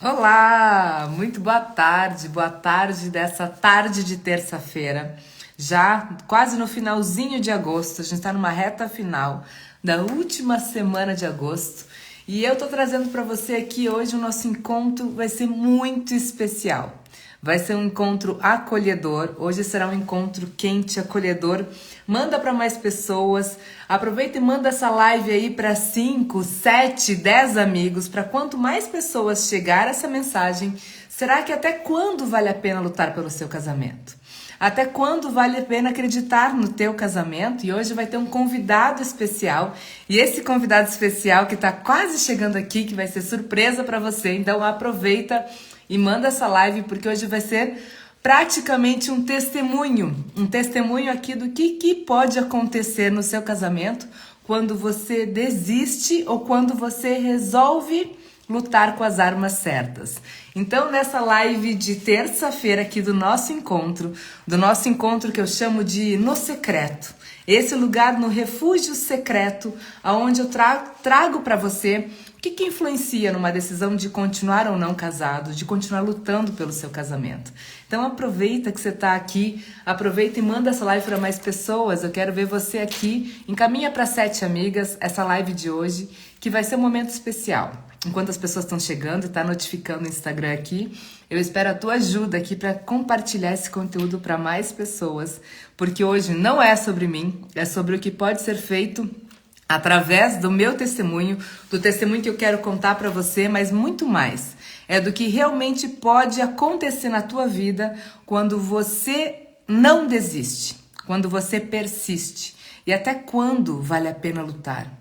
Olá, muito boa tarde dessa tarde de terça-feira, já quase no finalzinho de agosto, a gente está numa reta final da última semana de agosto e eu tô trazendo para você aqui hoje o nosso encontro vai ser muito especial. Vai ser um encontro acolhedor. Hoje será um encontro quente, acolhedor. Manda para mais pessoas. Aproveita e manda essa live aí para 5, 7, 10 amigos. Para quanto mais pessoas chegar essa mensagem, será que até quando vale a pena lutar pelo seu casamento? Até quando vale a pena acreditar no teu casamento? E hoje vai ter um convidado especial. E esse convidado especial que está quase chegando aqui, que vai ser surpresa para você. Então aproveita e manda essa live porque hoje vai ser praticamente um testemunho aqui do que pode acontecer no seu casamento quando você desiste ou quando você resolve lutar com as armas certas. Então, nessa live de terça-feira aqui do nosso encontro que eu chamo de No Secreto, esse lugar no refúgio secreto, aonde eu trago para você o que influencia numa decisão de continuar ou não casado, de continuar lutando pelo seu casamento. Então aproveita que você está aqui, aproveita e manda essa live para mais pessoas. Eu quero ver você aqui. Encaminha para 7 amigas essa live de hoje, que vai ser um momento especial. Enquanto as pessoas estão chegando e está notificando o Instagram aqui, eu espero a tua ajuda aqui para compartilhar esse conteúdo para mais pessoas, porque hoje não é sobre mim, é sobre o que pode ser feito através do meu testemunho, do testemunho que eu quero contar para você, mas muito mais. É do que realmente pode acontecer na tua vida quando você não desiste, quando você persiste. E até quando vale a pena lutar?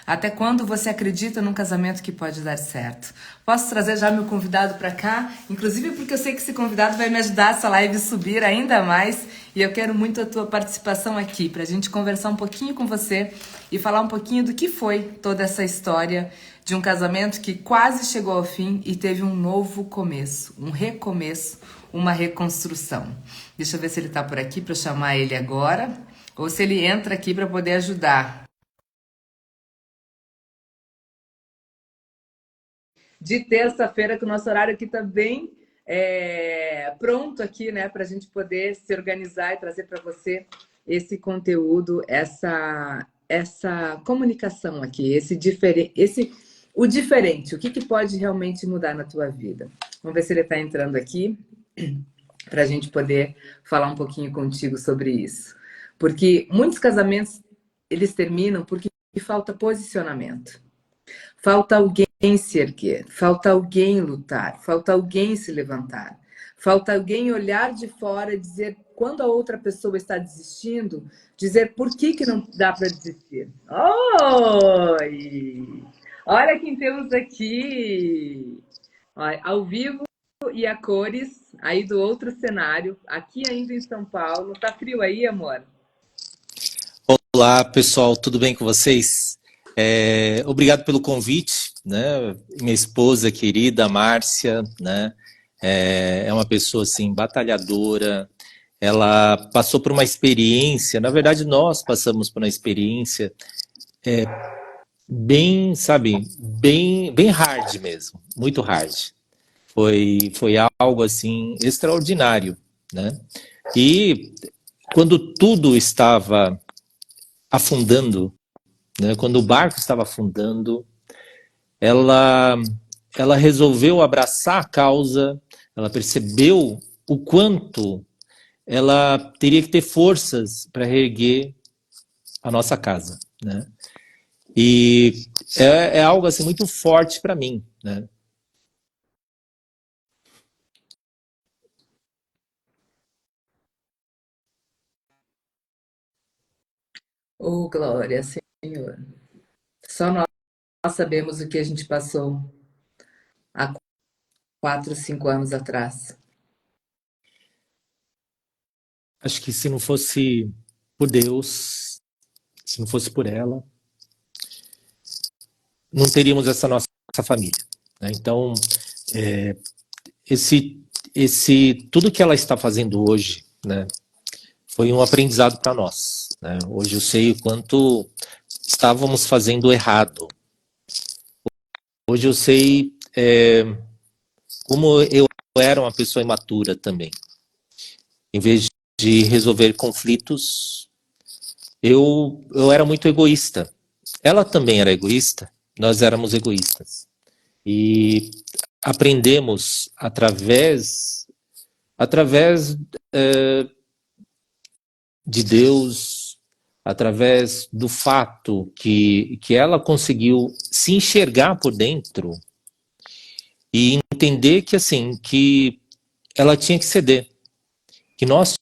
Até quando você acredita num casamento que pode dar certo? Posso trazer já meu convidado para cá? Inclusive porque eu sei que esse convidado vai me ajudar essa live a subir ainda mais. E eu quero muito a tua participação aqui, para a gente conversar um pouquinho com você e falar um pouquinho do que foi toda essa história de um casamento que quase chegou ao fim e teve um novo começo, um recomeço, uma reconstrução. Deixa eu ver se ele está por aqui para eu chamar ele agora, ou se ele entra aqui para poder ajudar. De terça-feira, que o nosso horário aqui está bem pronto aqui, né, para a gente poder se organizar e trazer para você esse conteúdo, essa comunicação aqui, o diferente, o que pode realmente mudar na tua vida. Vamos ver se ele está entrando aqui para a gente poder falar um pouquinho contigo sobre isso. Porque muitos casamentos, eles terminam porque falta posicionamento. Falta alguém se erguer, falta alguém lutar, falta alguém se levantar, falta alguém olhar de fora e dizer, quando a outra pessoa está desistindo, dizer por que não dá para desistir. Oi! Olha quem temos aqui! Olha, ao vivo e a cores, aí do outro cenário, aqui ainda em São Paulo. Tá frio aí, amor? Olá, pessoal, tudo bem com vocês? Obrigado pelo convite, né? Minha esposa querida, Márcia, né? É uma pessoa assim batalhadora. Ela passou por uma experiência, na verdade nós passamos por uma experiência bem, sabe, bem hard mesmo, muito hard. Foi algo assim extraordinário, né? E quando tudo estava afundando, né? Quando o barco estava afundando, ela, ela resolveu abraçar a causa, ela percebeu o quanto ela teria que ter forças para reerguer a nossa casa, né? E é algo assim muito forte para mim, né? Oh, glória, Senhor. Só nós sabemos o que a gente passou há 4, 5 anos atrás. Acho que se não fosse por Deus, se não fosse por ela, não teríamos essa nossa família, né? Então, é, esse, tudo que ela está fazendo hoje, né? Foi um aprendizado para nós, né? Hoje eu sei o quanto estávamos fazendo errado. Hoje eu sei como eu era uma pessoa imatura também. Em vez de resolver conflitos, eu era muito egoísta. Ela também era egoísta, nós éramos egoístas. E aprendemos através de Deus, através do fato que ela conseguiu se enxergar por dentro e entender que assim, que ela tinha que ceder, que nós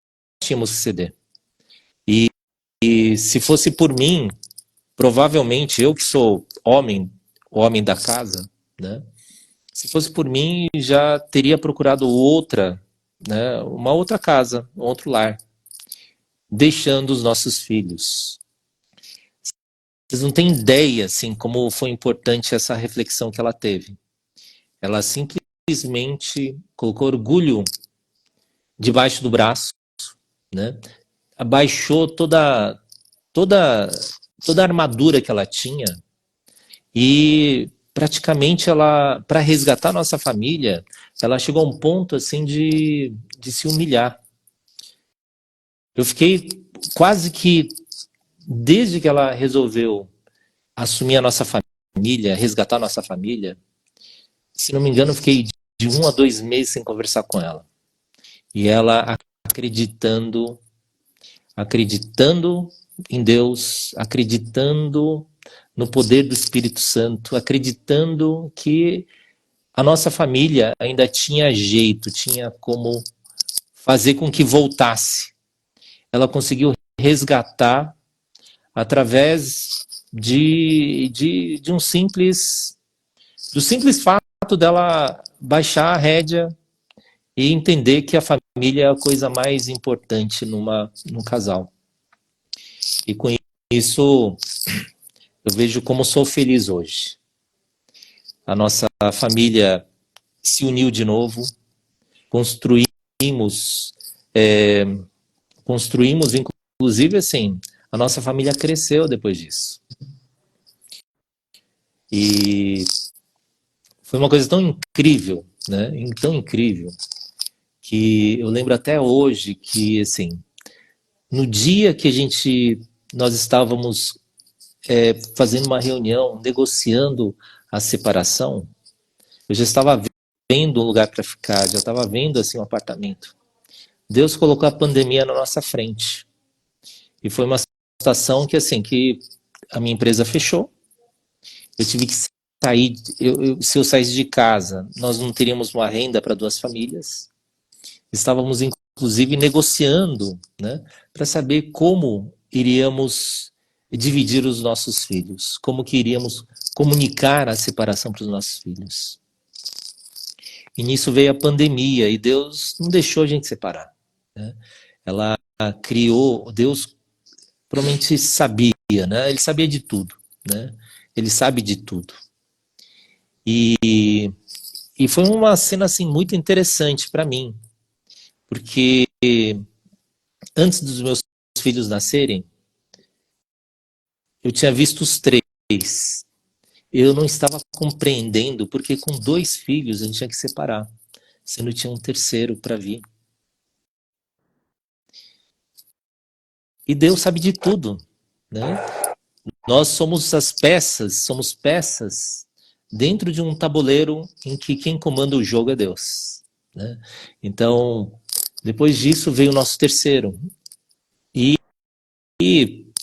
tínhamos que ceder. E se fosse por mim, provavelmente eu que sou homem, o homem da casa, né? Se fosse por mim, já teria procurado outra, né? Uma outra casa, um outro lar, deixando os nossos filhos. Vocês não têm ideia, assim, como foi importante essa reflexão que ela teve. Ela simplesmente colocou orgulho debaixo do braço, né? Abaixou toda, toda a armadura que ela tinha e praticamente ela, para resgatar nossa família, ela chegou a um ponto assim de se humilhar. Eu fiquei quase que, desde que ela resolveu assumir a nossa família, resgatar a nossa família, se não me engano, eu fiquei de 1 a 2 meses sem conversar com ela. E ela acreditando em Deus, acreditando no poder do Espírito Santo, acreditando que a nossa família ainda tinha jeito, tinha como fazer com que voltasse. Ela conseguiu resgatar através de um do simples fato dela baixar a rédea e entender que a família é a coisa mais importante num casal. E com isso, eu vejo como sou feliz hoje. A nossa família se uniu de novo, construímos, construímos inclusive assim, a nossa família cresceu depois disso. E foi uma coisa tão incrível, né? Tão incrível, que eu lembro até hoje que, assim, no dia que nós estávamos fazendo uma reunião, negociando a separação, eu já estava vendo um lugar para ficar, já estava vendo assim um apartamento. Deus colocou a pandemia na nossa frente. E foi uma situação que assim, que a minha empresa fechou. Eu tive que sair, se eu saísse de casa, nós não teríamos uma renda para 2 famílias. Estávamos inclusive negociando, né, para saber como iríamos dividir os nossos filhos, como que iríamos comunicar a separação para os nossos filhos. E nisso veio a pandemia e Deus não deixou a gente separar, né? Ela criou, Deus provavelmente sabia, né? Ele sabia de tudo, né? Ele sabe de tudo. E foi uma cena assim muito interessante para mim, porque antes dos meus filhos nascerem, eu tinha visto os 3. Eu não estava compreendendo porque com 2 filhos a gente tinha que separar, sendo que tinha um terceiro para vir. E Deus sabe de tudo, né? Nós somos somos peças dentro de um tabuleiro em que quem comanda o jogo é Deus, né? Então, depois disso veio o nosso terceiro. E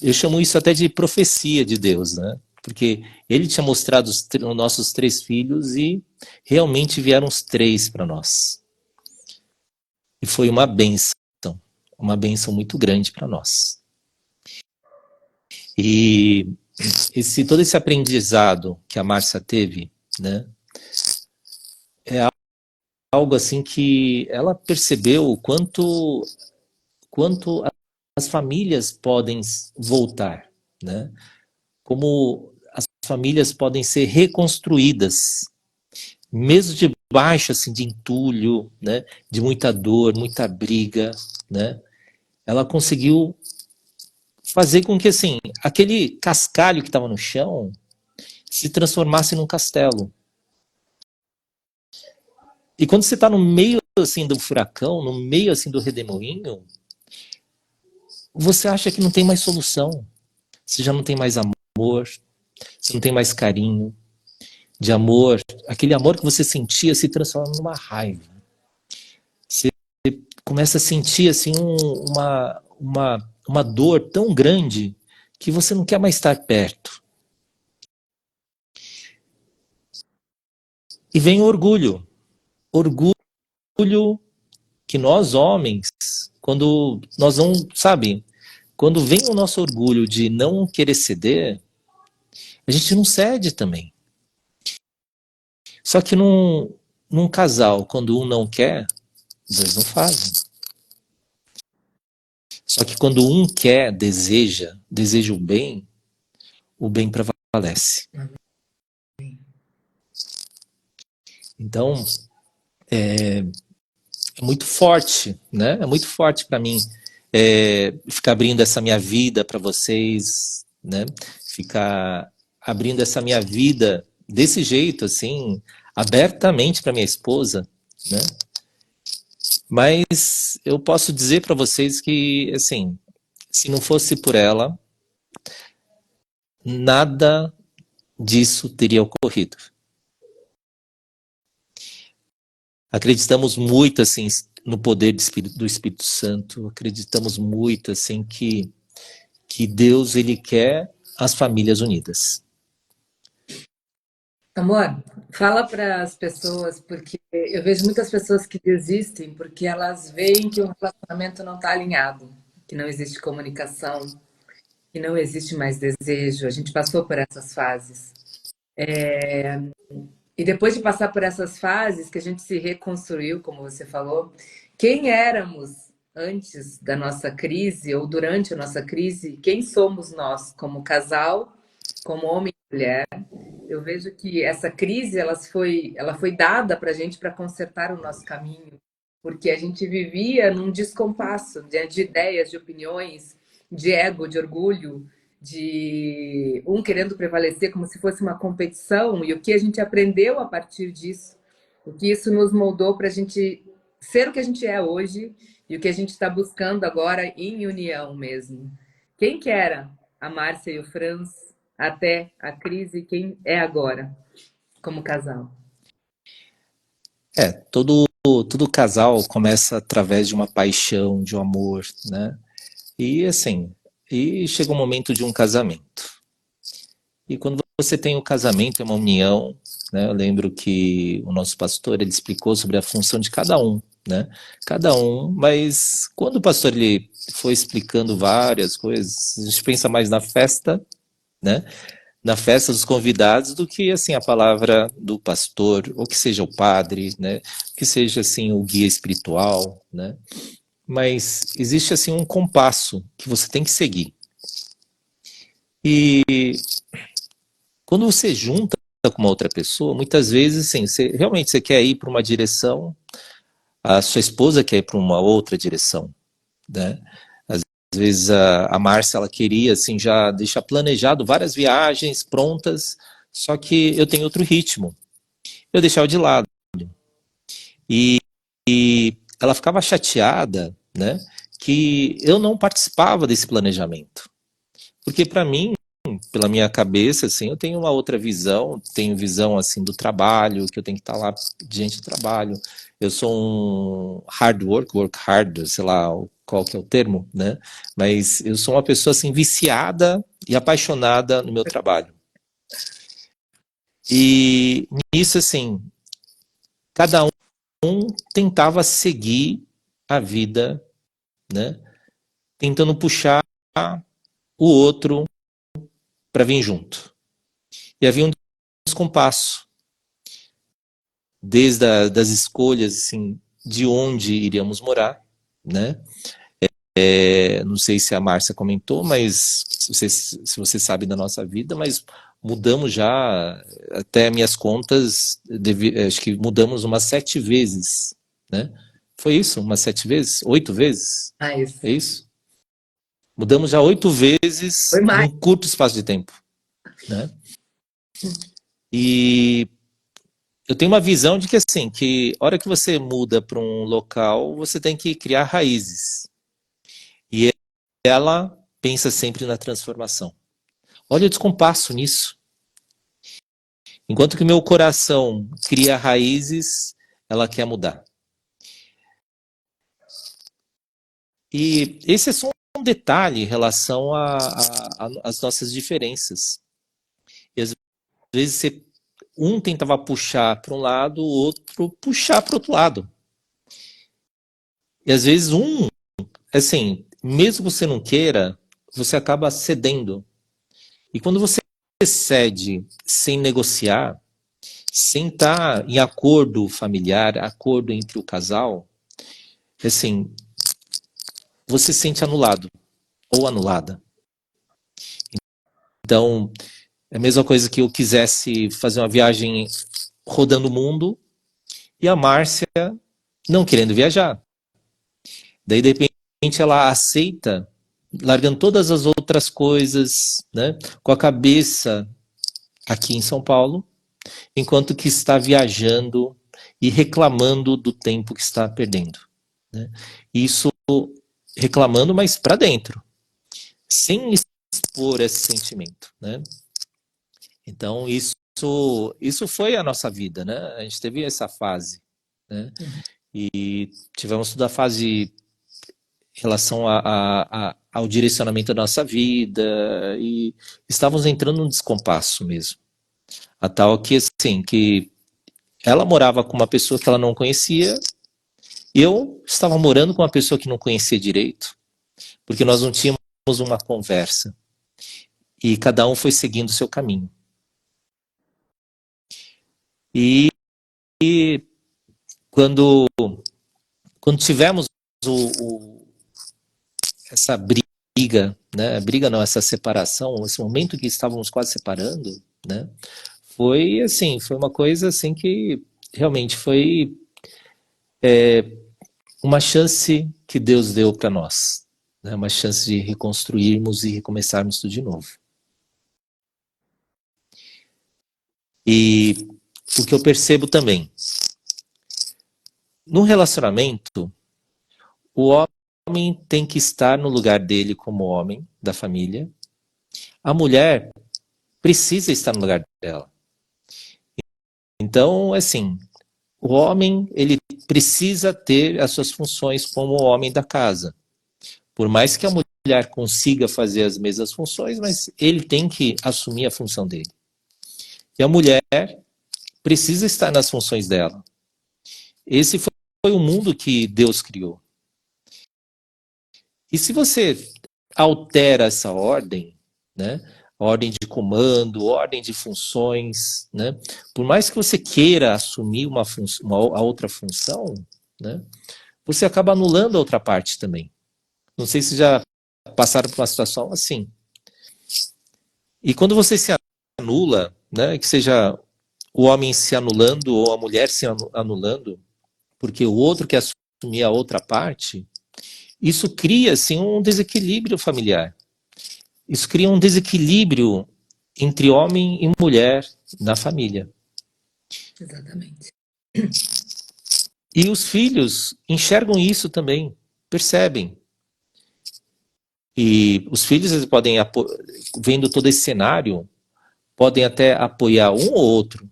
eu chamo isso até de profecia de Deus, né? Porque ele tinha mostrado os nossos 3 filhos e realmente vieram os 3 para nós. E foi uma bênção muito grande para nós. E todo esse aprendizado que a Márcia teve, né, é algo assim que ela percebeu o quanto as famílias podem voltar, né? Como as famílias podem ser reconstruídas, mesmo debaixo assim de entulho, né, de muita dor, muita briga, né? Ela conseguiu fazer com que assim aquele cascalho que estava no chão se transformasse num castelo. E quando você está no meio assim do furacão, no meio assim do redemoinho, você acha que não tem mais solução. Você já não tem mais amor, você não tem mais carinho de amor. Aquele amor que você sentia se transforma numa raiva. Você começa a sentir assim uma dor tão grande que você não quer mais estar perto. E vem o orgulho. Orgulho que nós homens, quando nós não, sabe, quando vem o nosso orgulho de não querer ceder, a gente não cede também. Só que num casal, quando um não quer, os dois não fazem. Só que quando um quer, deseja o bem prevalece. Então, é muito forte, né? É muito forte para mim ficar abrindo essa minha vida para vocês, né? Ficar abrindo essa minha vida desse jeito, assim, abertamente para minha esposa, né? Mas eu posso dizer para vocês que, assim, se não fosse por ela, nada disso teria ocorrido. Acreditamos muito assim no poder do Espírito Santo, acreditamos muito assim que Deus ele quer as famílias unidas. Amor, fala para as pessoas, porque eu vejo muitas pessoas que desistem porque elas veem que o relacionamento não está alinhado, que não existe comunicação, que não existe mais desejo. A gente passou por essas fases. E depois de passar por essas fases, que a gente se reconstruiu, como você falou, quem éramos antes da nossa crise ou durante a nossa crise, quem somos nós como casal, como homem e mulher. Eu vejo que essa crise ela foi dada para a gente para consertar o nosso caminho, porque a gente vivia num descompasso de ideias, de opiniões, de ego, de orgulho, de um querendo prevalecer como se fosse uma competição, e o que a gente aprendeu a partir disso, o que isso nos moldou para a gente ser o que a gente é hoje e o que a gente está buscando agora em união mesmo. Quem que era a Márcia e o Franz até a crise, quem é agora como casal? Todo casal começa através de uma paixão, de um amor, né? E assim, e chega o momento de um casamento. E quando você tem o casamento, é uma união, né? Eu lembro que o nosso pastor ele explicou sobre a função de cada um, né? Cada um, mas quando o pastor ele foi explicando várias coisas, a gente pensa mais na festa, né? Na festa dos convidados do que assim a palavra do pastor, ou que seja o padre, né? Que seja assim o guia espiritual, né? Mas existe assim um compasso que você tem que seguir. E quando você junta com uma outra pessoa, muitas vezes, assim, realmente você quer ir para uma direção, a sua esposa quer ir para uma outra direção, né? Às vezes a Márcia, ela queria, assim, já deixar planejado várias viagens prontas, só que eu tenho outro ritmo. Eu deixava de lado. E, e ela ficava chateada, né, que eu não participava desse planejamento. Porque para mim, pela minha cabeça, assim, eu tenho uma outra visão, tenho visão, assim, do trabalho, que eu tenho que estar lá diante do trabalho. Eu sou um work hard, sei lá qual que é o termo, né? Mas eu sou uma pessoa, assim, viciada e apaixonada no meu trabalho. E nisso, assim, cada um tentava seguir a vida, né? Tentando puxar o outro para vir junto. E havia um descompasso desde das escolhas assim, de onde iríamos morar, né? Não sei se a Márcia comentou, mas se você sabe da nossa vida, mas mudamos já, até minhas contas, acho que mudamos umas 7 vezes, né? Foi isso? Umas 7 vezes? 8 vezes? Ah, isso. É isso? Mudamos já 8 vezes Foi mais. num curto espaço de tempo, né? E eu tenho uma visão de que assim, que a hora que você muda para um local, você tem que criar raízes. E ela pensa sempre na transformação. Olha o descompasso nisso. Enquanto que o meu coração cria raízes, ela quer mudar. E esse é só um detalhe em relação às nossas diferenças. E às vezes um tentava puxar para um lado, o outro puxar para o outro lado. E às vezes assim, mesmo que você não queira, você acaba cedendo. E quando você cede sem negociar, sem estar em acordo familiar, acordo entre o casal, assim, você se sente anulado ou anulada. Então, é a mesma coisa que eu quisesse fazer uma viagem rodando o mundo e a Márcia não querendo viajar. Daí, de repente, ela aceita, largando todas as outras coisas, né, com a cabeça aqui em São Paulo, enquanto que está viajando e reclamando do tempo que está perdendo. Né? Isso reclamando, mas para dentro, sem expor esse sentimento. Né? Então, isso foi a nossa vida. Né? A gente teve essa fase. Né? E tivemos toda a fase em relação ao direcionamento da nossa vida e estávamos entrando num descompasso mesmo. A tal que, assim, que ela morava com uma pessoa que ela não conhecia, eu estava morando com uma pessoa que não conhecia direito, porque nós não tínhamos uma conversa. E cada um foi seguindo o seu caminho. E quando tivemos essa briga, né? Briga não, essa separação, esse momento que estávamos quase separando, né? Foi assim, foi uma coisa assim que realmente foi uma chance que Deus deu para nós, né? Uma chance de reconstruirmos e recomeçarmos tudo de novo. E o que eu percebo também, no relacionamento, o homem tem que estar no lugar dele como homem da família. A mulher precisa estar no lugar dela. Então, assim, o homem, ele precisa ter as suas funções como homem da casa. Por mais que a mulher consiga fazer as mesmas funções, mas ele tem que assumir a função dele. E a mulher precisa estar nas funções dela. Esse foi o mundo que Deus criou. E se você altera essa ordem, né? Ordem de comando, ordem de funções, né? Por mais que você queira assumir a outra função, né? Você acaba anulando a outra parte também. Não sei se já passaram por uma situação assim. E quando você se anula, né? Que seja o homem se anulando ou a mulher se anulando, porque o outro quer assumir a outra parte, isso cria assim um desequilíbrio familiar. Isso cria um desequilíbrio entre homem e mulher na família. Exatamente. E os filhos enxergam isso também, percebem. E os filhos eles podem, vendo todo esse cenário, podem até apoiar um ou outro.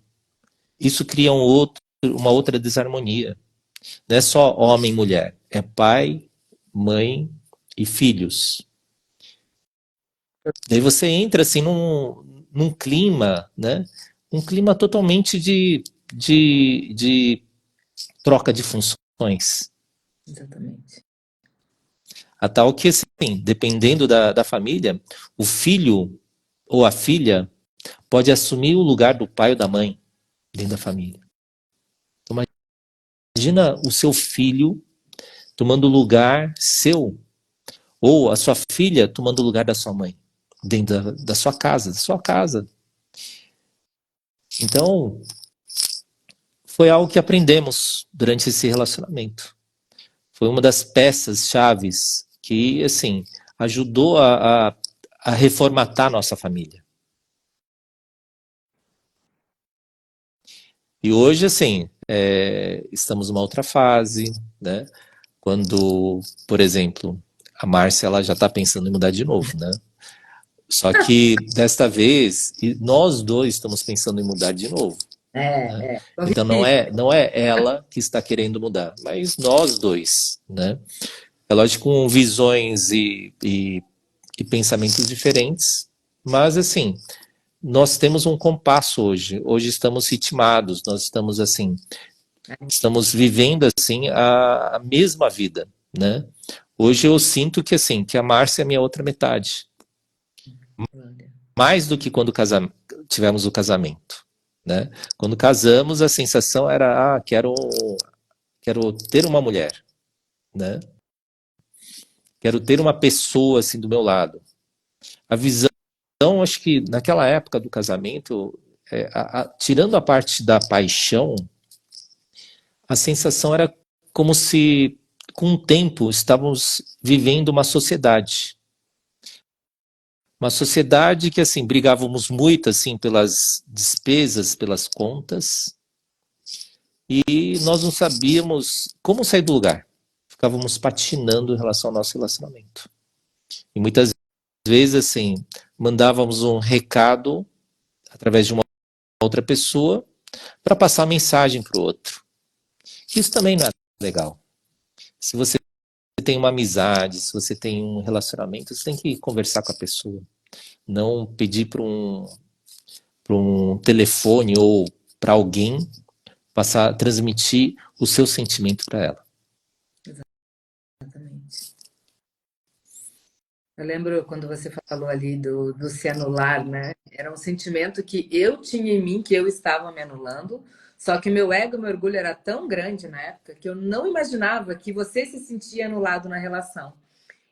Isso cria uma outra desarmonia. Não é só homem e mulher, é pai, mãe e filhos. Daí você entra assim num clima, né? Um clima totalmente de troca de funções. Exatamente. A tal que, assim, dependendo da família, o filho ou a filha pode assumir o lugar do pai ou da mãe dentro da família. Então, imagina o seu filho tomando o lugar seu, ou a sua filha tomando o lugar da sua mãe, dentro da sua casa, da sua casa. Então, foi algo que aprendemos durante esse relacionamento. Foi uma das peças chaves que, assim, ajudou a reformatar nossa família. E hoje, assim, estamos numa outra fase, né? Quando, por exemplo, a Márcia ela já está pensando em mudar de novo, né? Só que desta vez nós dois estamos pensando em mudar de novo, né? Então Convivi. não é ela que está querendo mudar, mas nós dois, né? É lógico com visões e pensamentos diferentes, mas assim nós temos um compasso hoje. Hoje estamos ritmados, nós estamos assim, estamos vivendo assim a mesma vida, né? Hoje eu sinto que assim, que a Márcia é a minha outra metade, mais do que quando tivemos o casamento, né? Quando casamos a sensação era, quero ter uma mulher, né? Quero ter uma pessoa assim do meu lado. A visão, acho que naquela época do casamento, tirando a parte da paixão, a sensação era como se, com o tempo, estávamos vivendo uma sociedade. Uma sociedade que, assim, brigávamos muito, assim, pelas despesas, pelas contas, e nós não sabíamos como sair do lugar. Ficávamos patinando em relação ao nosso relacionamento. E muitas vezes, assim, mandávamos um recado através de uma outra pessoa para passar a mensagem para o outro. Isso também não é legal. Se você tem uma amizade, se você tem um relacionamento, você tem que conversar com a pessoa. Não pedir para um telefone ou para alguém passar, transmitir o seu sentimento para ela. Exatamente. Eu lembro quando você falou ali do se anular, né? Era um sentimento que eu tinha em mim, que eu estava me anulando, só que meu ego, meu orgulho era tão grande na época que eu não imaginava que você se sentia anulado na relação.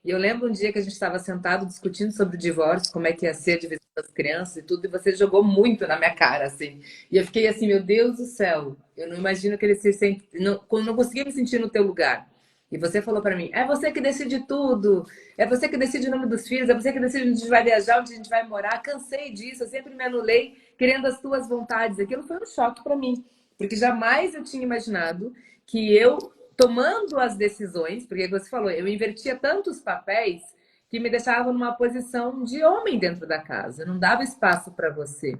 E eu lembro um dia que a gente estava sentado discutindo sobre o divórcio, como é que ia ser a divisão das crianças e tudo, e você jogou muito na minha cara, assim. E eu fiquei assim, meu Deus do céu, eu não imagino que ele se sente, não conseguia me sentir no teu lugar. E você falou para mim, é você que decide tudo, é você que decide o nome dos filhos, é você que decide onde a gente vai viajar, onde a gente vai morar. Cansei disso, eu sempre me anulei querendo as tuas vontades. Aquilo foi um choque para mim, porque jamais eu tinha imaginado que eu tomando as decisões, porque você falou, eu invertia tantos papéis que me deixava numa posição de homem dentro da casa, eu não dava espaço para você.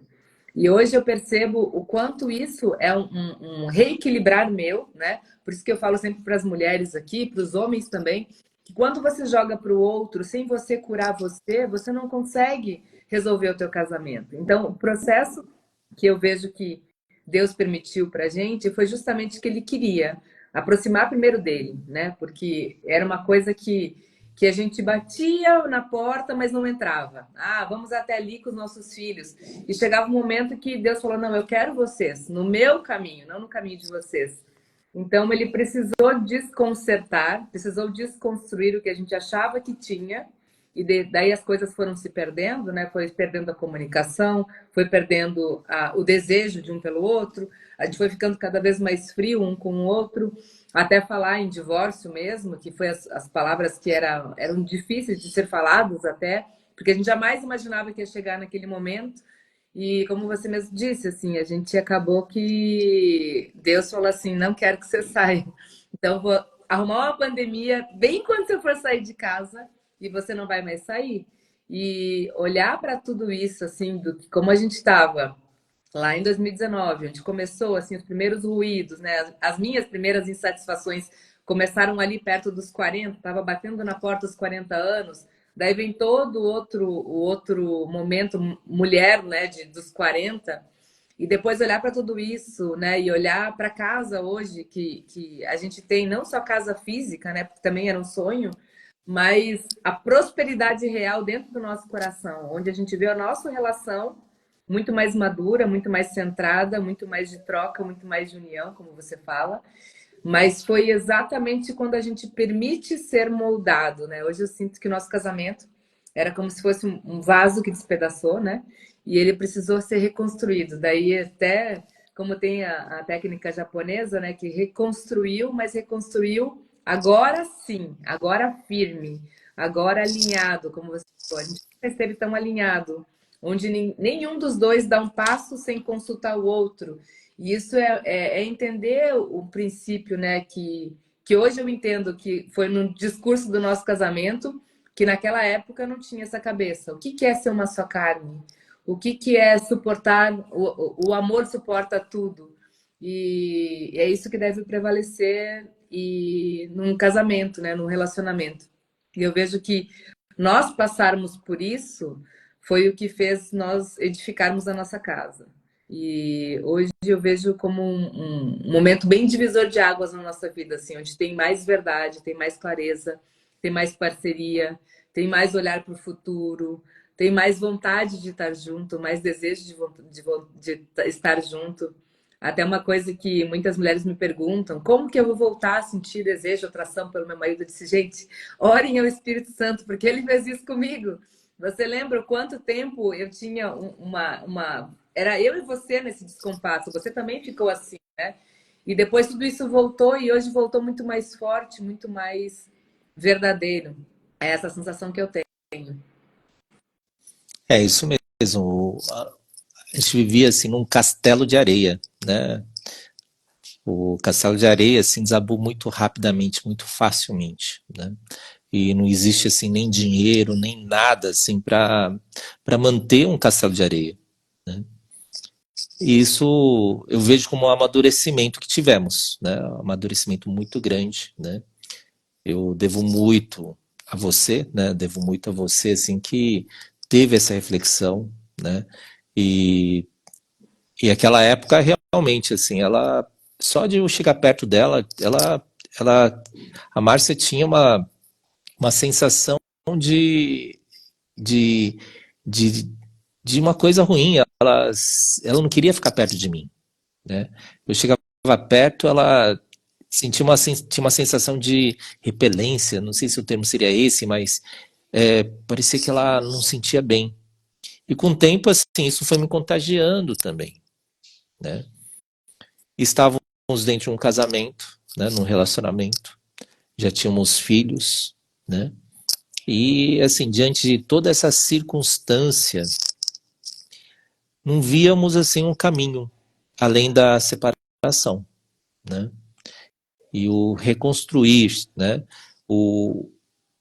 E hoje eu percebo o quanto isso é um reequilibrar meu, né? Por isso que eu falo sempre para as mulheres aqui, para os homens também, que quando você joga para o outro sem você curar você, você não consegue resolver o teu casamento. Então, o processo que eu vejo que Deus permitiu para a gente foi justamente o que Ele queria aproximar primeiro dele, né? Porque era uma coisa que a gente batia na porta, mas não entrava. Ah, vamos até ali com os nossos filhos. E chegava um momento que Deus falou: não, eu quero vocês no meu caminho, não no caminho de vocês. Então ele precisou desconcertar, precisou desconstruir o que a gente achava que tinha, e daí as coisas foram se perdendo, né? Foi perdendo a comunicação, foi perdendo o desejo de um pelo outro, a gente foi ficando cada vez mais frio um com o outro, até falar em divórcio mesmo, que foi as palavras que eram difíceis de ser faladas até, porque a gente jamais imaginava que ia chegar naquele momento. E como você mesmo disse, assim, a gente acabou que Deus falou assim, não quero que você saia. Então vou arrumar uma pandemia bem quando você for sair de casa e você não vai mais sair. E olhar para tudo isso, assim, como a gente estava lá em 2019, onde começou assim os primeiros ruídos, né? As minhas primeiras insatisfações começaram ali perto dos 40, estava batendo na porta dos 40 anos. Daí vem todo o outro momento mulher, né, dos 40, e depois olhar para tudo isso, né, e olhar para casa hoje que a gente tem não só casa física, né, porque também era um sonho, mas a prosperidade real dentro do nosso coração, onde a gente vê a nossa relação muito mais madura, muito mais centrada, muito mais de troca, muito mais de união, como você fala. Mas foi exatamente quando a gente permite ser moldado, né? Hoje eu sinto que o nosso casamento era como se fosse um vaso que despedaçou, né? E ele precisou ser reconstruído. Daí até como tem a técnica japonesa, né? Que reconstruiu, mas reconstruiu agora sim, agora firme, agora alinhado, como você falou. A gente nunca esteve tão alinhado, onde nenhum dos dois dá um passo sem consultar o outro. E isso é entender o princípio, né? Que hoje eu entendo que foi no discurso do nosso casamento, que naquela época não tinha essa cabeça. O que que é ser uma só carne? O que que é suportar? O amor suporta tudo. E é isso que deve prevalecer num casamento, né? Num relacionamento. E eu vejo que nós passarmos por isso foi o que fez nós edificarmos a nossa casa. E hoje eu vejo como um momento bem divisor de águas na nossa vida, assim, onde tem mais verdade, tem mais clareza, tem mais parceria, tem mais olhar para o futuro, tem mais vontade de estar junto, mais desejo de estar junto. Até uma coisa que muitas mulheres me perguntam: como que eu vou voltar a sentir desejo, atração pelo meu marido? Eu disse, gente, orem ao Espírito Santo, porque ele fez isso comigo. Você lembra o quanto tempo eu tinha uma... Era eu e você nesse descompasso. Você também ficou assim, né? E depois tudo isso voltou e hoje voltou muito mais forte, muito mais verdadeiro. É essa sensação que eu tenho. É isso mesmo. A gente vivia assim num castelo de areia, né? O castelo de areia assim desabou muito rapidamente, muito facilmente, né? E não existe assim nem dinheiro, nem nada assim para manter um castelo de areia, né? E isso eu vejo como um amadurecimento que tivemos, né? Um amadurecimento muito grande, né? Eu devo muito a você, né? Devo muito a você assim que teve essa reflexão, né? E E aquela época, realmente, assim, ela, só de eu chegar perto dela, ela, a Márcia tinha uma sensação de, de, de, de uma coisa ruim. Ela não queria ficar perto de mim, né? Eu chegava perto, ela sentia tinha uma sensação de repelência, não sei se o termo seria esse, mas parecia que ela não sentia bem. E com o tempo, assim, isso foi me contagiando também, né? Estávamos dentro de um casamento, né, num relacionamento, já tínhamos filhos, né? E assim, diante de toda essa circunstância, não víamos assim um caminho além da separação, né? E o reconstruir, né? O,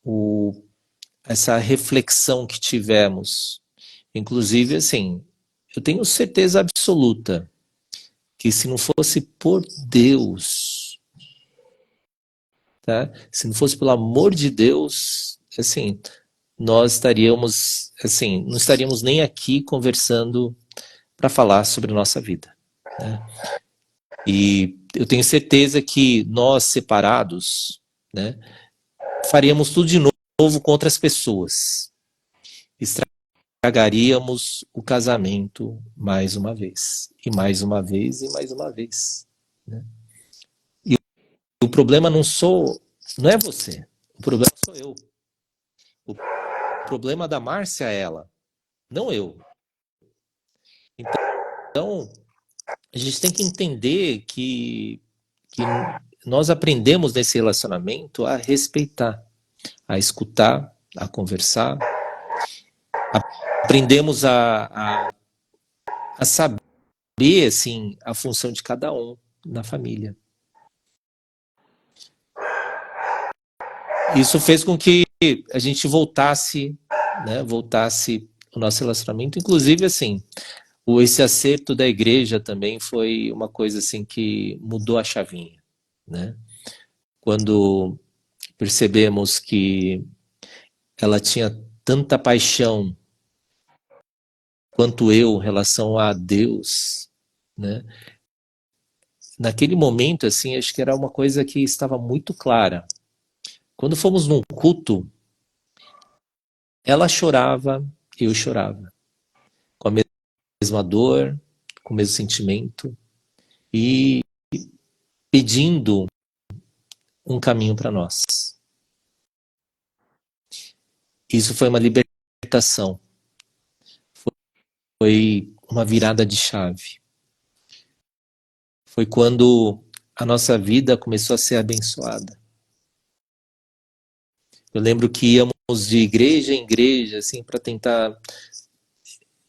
o, essa reflexão que tivemos, inclusive assim, eu tenho certeza absoluta que se não fosse por Deus, tá? Se não fosse pelo amor de Deus, assim, nós estaríamos, assim, não estaríamos nem aqui conversando para falar sobre a nossa vida, né? E eu tenho certeza que nós separados, né, faríamos tudo de novo com outras pessoas. Estragaríamos o casamento mais uma vez, e mais uma vez, e mais uma vez, né? E o problema não é você, o problema sou eu. O problema da Márcia é ela, não eu. Então, a gente tem que entender que nós aprendemos nesse relacionamento a respeitar, a escutar, a conversar. Aprendemos a saber, assim, a função de cada um na família. Isso fez com que a gente voltasse, né, voltasse o nosso relacionamento. Inclusive, assim, esse acerto da igreja também foi uma coisa assim que mudou a chavinha, né? Quando percebemos que ela tinha tanta paixão quanto eu em relação a Deus, né? Naquele momento, assim, acho que era uma coisa que estava muito clara. Quando fomos num culto, ela chorava, eu chorava, com a mesma dor, com o mesmo sentimento e pedindo um caminho para nós. Isso foi uma libertação, foi uma virada de chave. Foi quando a nossa vida começou a ser abençoada. Eu lembro que íamos de igreja em igreja, assim, para tentar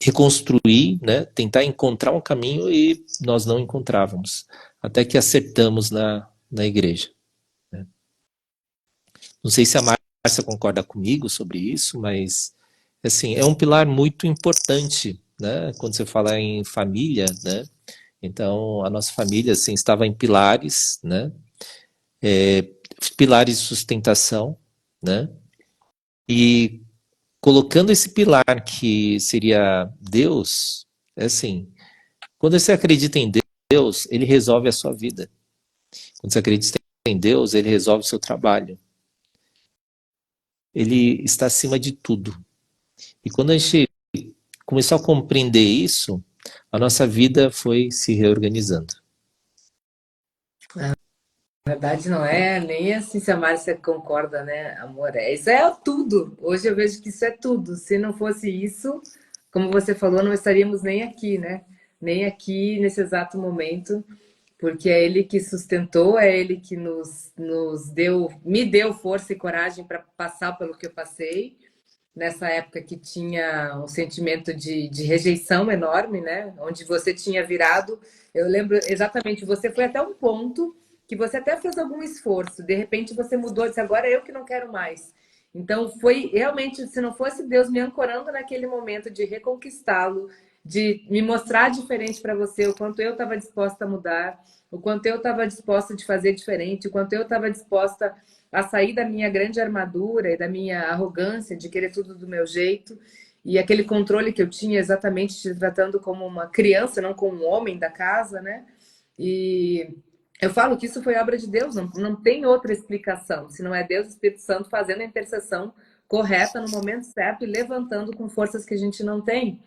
reconstruir, né, tentar encontrar um caminho e nós não encontrávamos, até que acertamos na igreja. Né? Não sei se a Márcia concorda comigo sobre isso, mas assim, é um pilar muito importante, né, quando você fala em família, né, então a nossa família assim, estava em pilares, né, pilares de sustentação, né, e colocando esse pilar que seria Deus, é assim, quando você acredita em Deus, ele resolve a sua vida. Quando você acredita em Deus, ele resolve o seu trabalho. Ele está acima de tudo. E quando a gente começou a compreender isso, a nossa vida foi se reorganizando. Na verdade, não é nem assim se a Márcia concorda, né, amor? Isso é tudo. Hoje eu vejo que isso é tudo. Se não fosse isso, como você falou, não estaríamos nem aqui, né? Nem aqui nesse exato momento, porque é Ele que sustentou, é Ele que nos deu, me deu força e coragem para passar pelo que eu passei. Nessa época que tinha um sentimento de rejeição enorme, né? Onde você tinha virado. Eu lembro exatamente, você foi até um ponto que você até fez algum esforço, de repente você mudou, disse agora é eu que não quero mais. Então foi realmente, se não fosse Deus me ancorando naquele momento de reconquistá-lo, de me mostrar diferente para você, o quanto eu estava disposta a mudar, o quanto eu estava disposta de fazer diferente, o quanto eu estava disposta a sair da minha grande armadura e da minha arrogância de querer tudo do meu jeito e aquele controle que eu tinha exatamente te tratando como uma criança, não como um homem da casa, né? E eu falo que isso foi obra de Deus, não tem outra explicação. Se não é Deus, o Espírito Santo fazendo a intercessão correta no momento certo e levantando com forças que a gente não tem.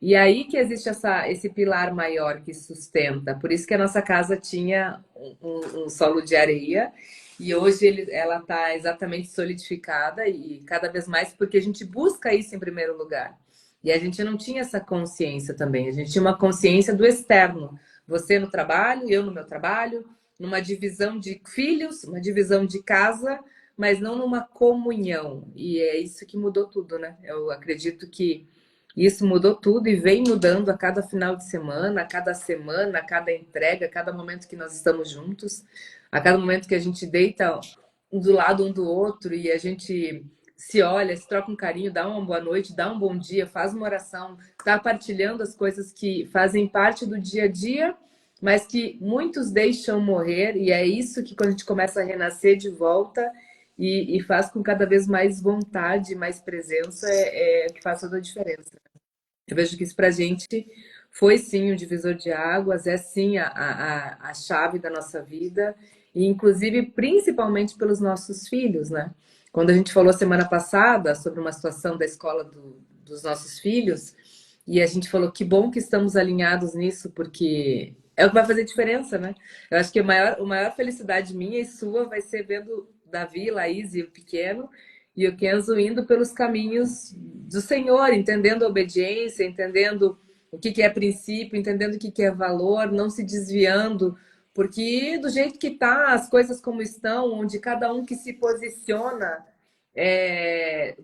E aí que existe esse pilar maior que sustenta. Por isso que a nossa casa tinha um solo de areia e hoje ela está exatamente solidificada e cada vez mais porque a gente busca isso em primeiro lugar. E a gente não tinha essa consciência também. A gente tinha uma consciência do externo. Você no trabalho, eu no meu trabalho, numa divisão de filhos, uma divisão de casa, mas não numa comunhão. E é isso que mudou tudo, né? Eu acredito que isso mudou tudo e vem mudando a cada final de semana, a cada entrega, a cada momento que nós estamos juntos, a cada momento que a gente deita do lado um do outro e a gente se olha, se troca um carinho, dá uma boa noite, dá um bom dia, faz uma oração, está partilhando as coisas que fazem parte do dia a dia, mas que muitos deixam morrer, e é isso que quando a gente começa a renascer de volta e faz com cada vez mais vontade, mais presença, é que faz toda a diferença. Eu vejo que isso para a gente foi sim um divisor de águas, é sim a chave da nossa vida, e inclusive principalmente pelos nossos filhos, né? Quando a gente falou semana passada sobre uma situação da escola dos nossos filhos, e a gente falou que bom que estamos alinhados nisso, porque é o que vai fazer diferença, né? Eu acho que a maior felicidade minha e sua vai ser vendo Davi, Laís e o pequeno e o Kenzo indo pelos caminhos do Senhor, entendendo a obediência, entendendo o que é princípio, entendendo o que é valor, não se desviando, porque do jeito que tá, as coisas como estão, onde cada um que se posiciona,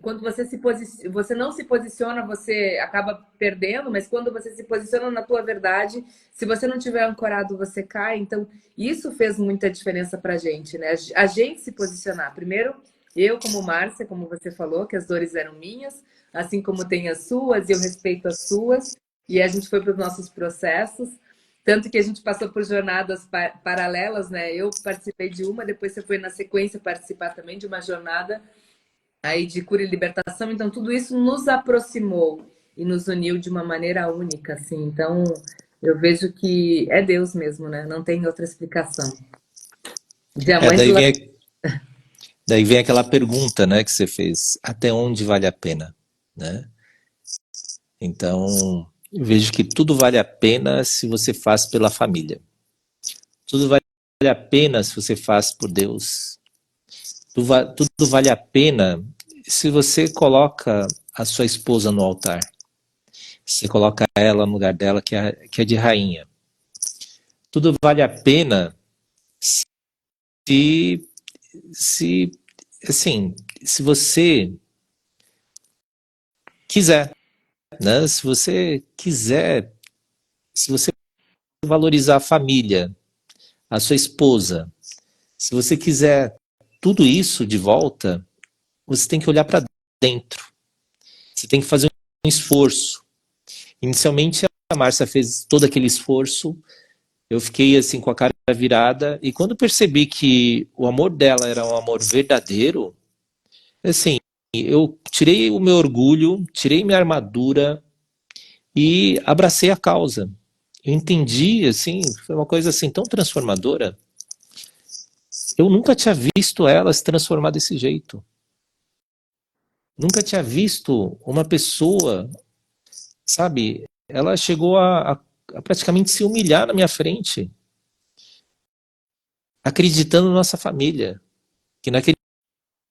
quando você não se posiciona, você acaba perdendo, mas quando você se posiciona na tua verdade, se você não tiver ancorado, você cai. Então, isso fez muita diferença pra gente, né? A gente se posicionar. Primeiro, eu, como Márcia, como você falou, que as dores eram minhas, assim como tem as suas, e eu respeito as suas, e a gente foi para os nossos processos, tanto que a gente passou por jornadas paralelas, né? Eu participei de uma, depois você foi na sequência participar também de uma jornada aí de cura e libertação, então tudo isso nos aproximou e nos uniu de uma maneira única, assim. Então, eu vejo que é Deus mesmo, né? Não tem outra explicação. É, Diamante. daí vem aquela pergunta, né, que você fez, até onde vale a pena, né? Então, eu vejo que tudo vale a pena se você faz pela família. Tudo vale a pena se você faz por Deus. Tudo vale a pena se você coloca a sua esposa no altar. Você coloca ela no lugar dela, que é de rainha. Tudo vale a pena se, se, assim, se você quiser. né? Se você quiser, se você valorizar a família, a sua esposa, se você quiser tudo isso de volta, você tem que olhar para dentro. Você tem que fazer um esforço. Inicialmente, a Márcia fez todo aquele esforço. Eu fiquei assim com a cara virada. E quando percebi que o amor dela era um amor verdadeiro, assim, eu tirei o meu orgulho, tirei minha armadura e abracei a causa. Eu entendi, assim, foi uma coisa assim tão transformadora. Eu nunca tinha visto ela se transformar desse jeito. Nunca tinha visto uma pessoa, sabe? Ela chegou a praticamente se humilhar na minha frente, acreditando na nossa família, que naquele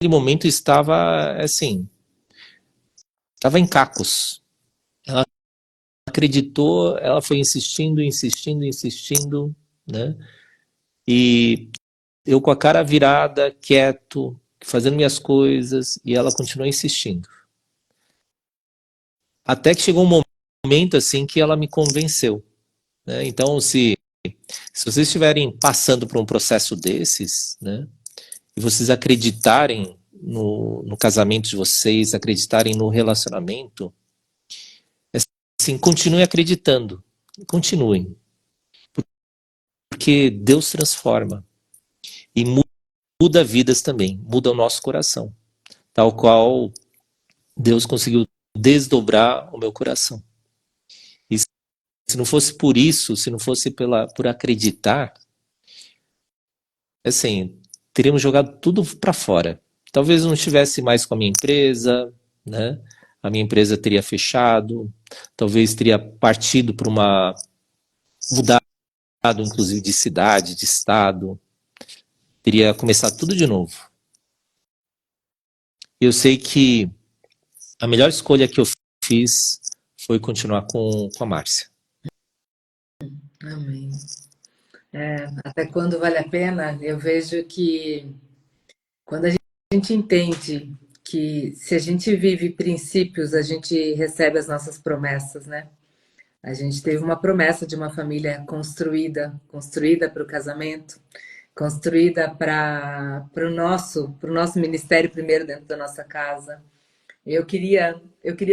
momento estava, assim, estava em cacos. Ela acreditou, ela foi insistindo, insistindo, insistindo, né? E eu com a cara virada, quieto, fazendo minhas coisas, e ela continuou insistindo. Até que chegou um momento assim que ela me convenceu, né? Então, se vocês estiverem passando por um processo desses, né, e vocês acreditarem no casamento de vocês, acreditarem no relacionamento, assim, continuem acreditando, continuem, porque Deus transforma e muda vidas também, muda o nosso coração, tal qual Deus conseguiu desdobrar o meu coração. E se não fosse por isso, se não fosse por acreditar, assim, teríamos jogado tudo para fora. Talvez não estivesse mais com a minha empresa, né? A minha empresa teria fechado, talvez teria partido para uma mudado, inclusive de cidade, de estado, teria começado tudo de novo. Eu sei que a melhor escolha que eu fiz foi continuar com a Márcia. Amém. Até quando vale a pena, eu vejo que quando a gente entende que se a gente vive princípios, a gente recebe as nossas promessas, né? A gente teve uma promessa de uma família construída para o casamento, construída para o nosso ministério primeiro dentro da nossa casa. Eu queria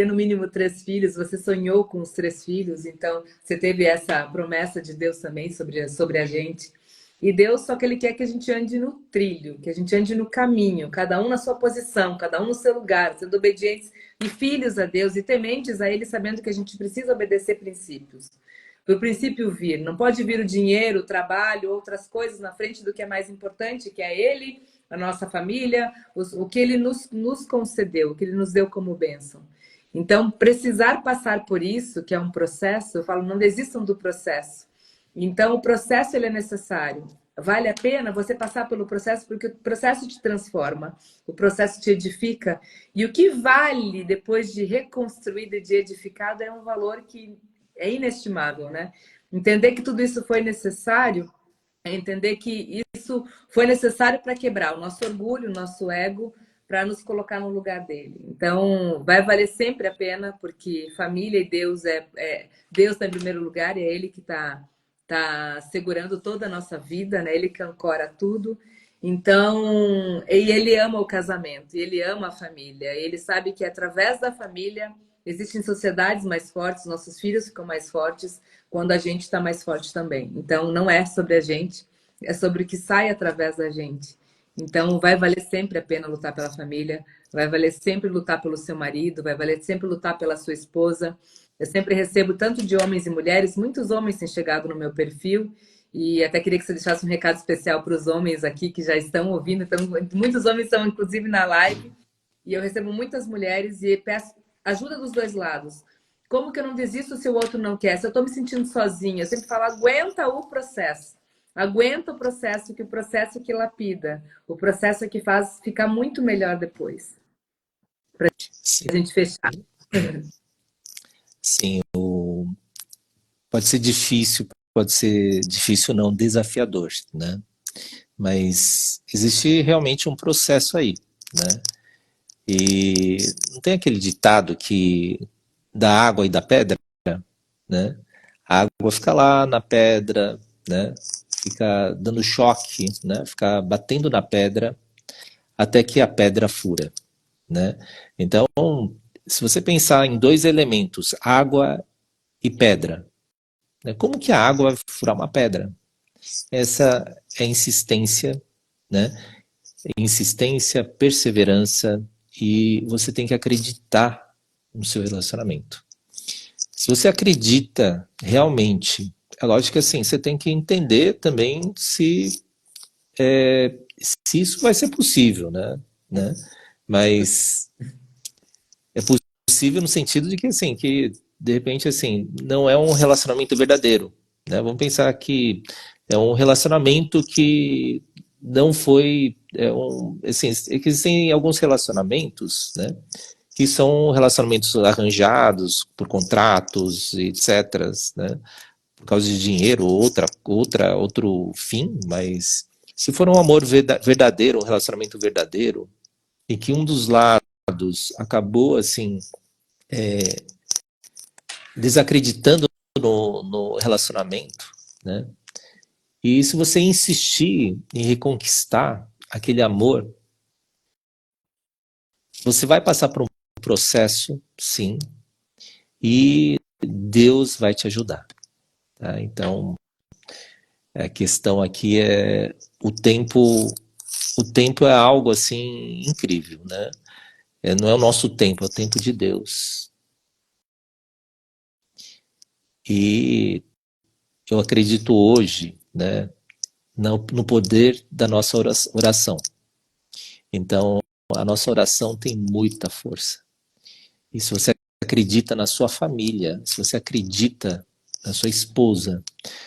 no mínimo 3 filhos. Você sonhou com os 3 filhos, então você teve essa promessa de Deus também sobre a gente. E Deus só que Ele quer que a gente ande no trilho, que a gente ande no caminho, cada um na sua posição, cada um no seu lugar, sendo obedientes e filhos a Deus e tementes a Ele, sabendo que a gente precisa obedecer princípios. Para o princípio vir, não pode vir o dinheiro, o trabalho, outras coisas na frente do que é mais importante, que é Ele, a nossa família, o que Ele nos concedeu, o que Ele nos deu como bênção. Então, precisar passar por isso, que é um processo, eu falo, não desistam do processo. Então, o processo ele é necessário. Vale a pena você passar pelo processo, porque o processo te transforma, o processo te edifica. E o que vale depois de reconstruído e de edificado é um valor que é inestimável, né? Entender que tudo isso foi necessário é entender que isso foi necessário para quebrar o nosso orgulho, o nosso ego, para nos colocar no lugar dele. Então, vai valer sempre a pena, porque família e Deus Deus está em primeiro lugar, e é Ele que tá segurando toda a nossa vida, né? Ele que ancora tudo. Então, e Ele ama o casamento, e Ele ama a família, e Ele sabe que através da família existem sociedades mais fortes, nossos filhos ficam mais fortes quando a gente está mais forte também. Então, não é sobre a gente, é sobre o que sai através da gente. Então, vai valer sempre a pena lutar pela família, vai valer sempre lutar pelo seu marido, vai valer sempre lutar pela sua esposa. Eu sempre recebo tanto de homens e mulheres, muitos homens têm chegado no meu perfil, e até queria que você deixasse um recado especial para os homens aqui que já estão ouvindo. Então, muitos homens estão, inclusive, na live, e eu recebo muitas mulheres e peço ajuda dos dois lados. Como que eu não desisto se o outro não quer? Se eu estou me sentindo sozinha, eu sempre falo, aguenta o processo. Aguenta o processo, que o processo que lapida. O processo é que faz ficar muito melhor depois. Para Sim, a gente fechar. sim, pode ser difícil não, desafiador, né? Mas existe realmente um processo aí, né? E não tem aquele ditado que da água e da pedra, né? A água fica lá na pedra, né? Fica dando choque, né? Fica batendo na pedra até que a pedra fura, né? Então, se você pensar em dois elementos, água e pedra, né? Como que a água vai furar uma pedra? Essa é insistência, né? Insistência, perseverança e você tem que acreditar no seu relacionamento. Se você acredita realmente, é lógico que assim, você tem que entender também se isso vai ser possível, né? Mas é possível no sentido de que assim, que de repente assim, não é um relacionamento verdadeiro, né? Vamos pensar que é um relacionamento que não foi assim, existem alguns relacionamentos, né? Que são relacionamentos arranjados por contratos, etc, né? Por causa de dinheiro, outro fim, mas se for um amor verdadeiro, um relacionamento verdadeiro, e que um dos lados acabou assim desacreditando no relacionamento, né? E se você insistir em reconquistar aquele amor, você vai passar por um processo, sim, e Deus vai te ajudar. Tá? Então, a questão aqui é o tempo. O tempo é algo assim incrível, né? Não é o nosso tempo, é o tempo de Deus. E eu acredito hoje, né, no poder da nossa oração. Então, a nossa oração tem muita força. E se você acredita na sua família, se você acredita na sua esposa,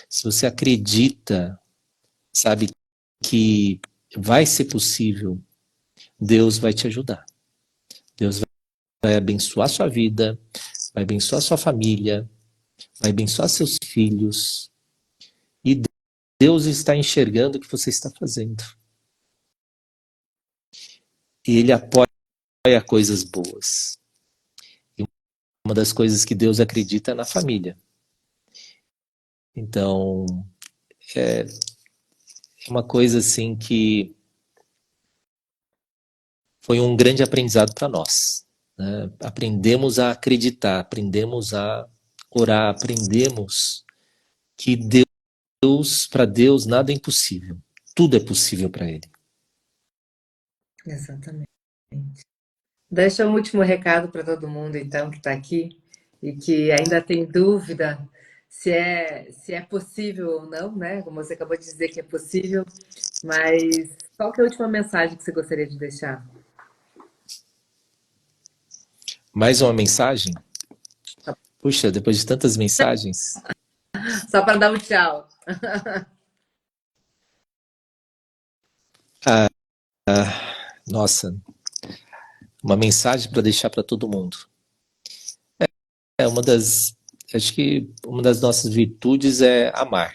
se você acredita, sabe, que vai ser possível, Deus vai te ajudar. Deus vai abençoar sua vida, vai abençoar sua família, vai abençoar seus filhos. E Deus está enxergando o que você está fazendo. E Ele apoia coisas boas. E uma das coisas que Deus acredita é na família. Então, é uma coisa assim que foi um grande aprendizado para nós. Né? Aprendemos a acreditar, aprendemos a orar, aprendemos que Deus, para Deus, nada é impossível. Tudo é possível para Ele. Exatamente. Deixa um último recado para todo mundo, então, que está aqui e que ainda tem dúvida se é possível ou não, né? Como você acabou de dizer que é possível, mas qual que é a última mensagem que você gostaria de deixar? Mais uma mensagem? Puxa, depois de tantas mensagens. Só para dar um tchau. Nossa, uma mensagem para deixar para todo mundo. É uma das, acho que uma das nossas virtudes é amar,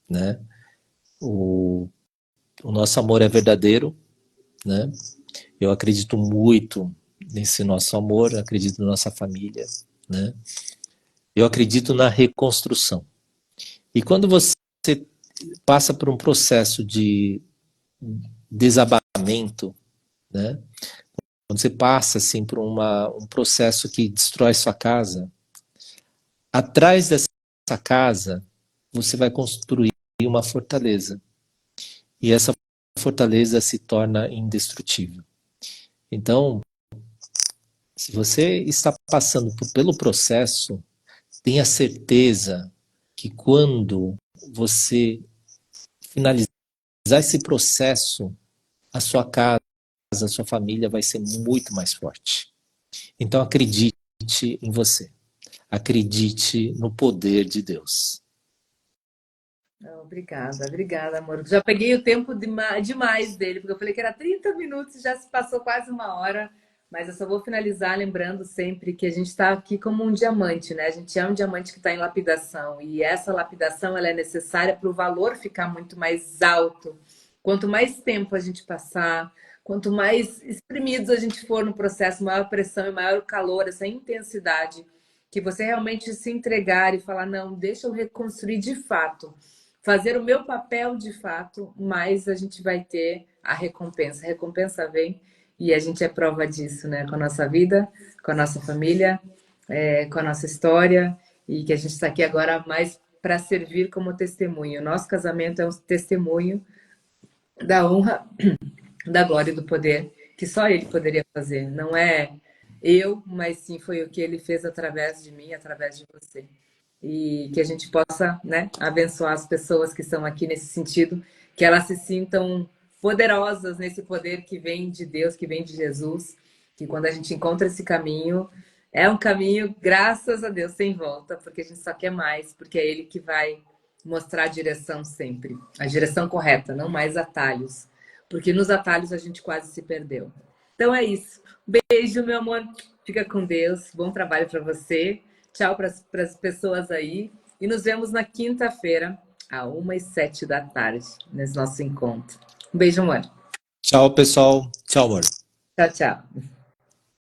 né? O, o nosso amor é verdadeiro, né? Eu acredito muito nesse nosso amor, acredito na nossa família, né? Eu acredito na reconstrução. E quando você passa por um processo de desabamento, né? Quando você passa assim por um processo que destrói sua casa, atrás dessa casa você vai construir uma fortaleza. E essa fortaleza se torna indestrutível. Então, se você está passando pelo processo, tenha certeza que quando você finalizar esse processo, a sua casa, a sua família vai ser muito mais forte. Então acredite em você. Acredite no poder de Deus. Obrigada, obrigada, amor. Já peguei o tempo demais dele, porque eu falei que era 30 minutos e já se passou quase uma hora. Mas eu só vou finalizar lembrando sempre que a gente está aqui como um diamante, né? A gente é um diamante que está em lapidação. E essa lapidação ela é necessária para o valor ficar muito mais alto. Quanto mais tempo a gente passar, quanto mais espremidos a gente for no processo, maior pressão e maior o calor, essa intensidade que você realmente se entregar e falar, não, deixa eu reconstruir de fato, fazer o meu papel de fato, mas a gente vai ter a recompensa. A recompensa vem e a gente é prova disso, né? Com a nossa vida, com a nossa família, com a nossa história, e que a gente está aqui agora mais para servir como testemunho. Nosso casamento é um testemunho da honra, da glória e do poder que só ele poderia fazer. Não é eu, mas sim foi o que ele fez através de mim, através de você. E que a gente possa, né, abençoar as pessoas que estão aqui nesse sentido, que elas se sintam poderosas nesse poder que vem de Deus, que vem de Jesus, que quando a gente encontra esse caminho, é um caminho, graças a Deus, sem volta, porque a gente só quer mais, porque é Ele que vai mostrar a direção sempre, a direção correta, não mais atalhos, porque nos atalhos a gente quase se perdeu. Então é isso. Beijo, meu amor. Fica com Deus. Bom trabalho para você. Tchau para as pessoas aí. E nos vemos na quinta-feira, às 1h07 da tarde, nesse nosso encontro. Um beijo, amor. Tchau, pessoal. Tchau, amor. Tchau, tchau.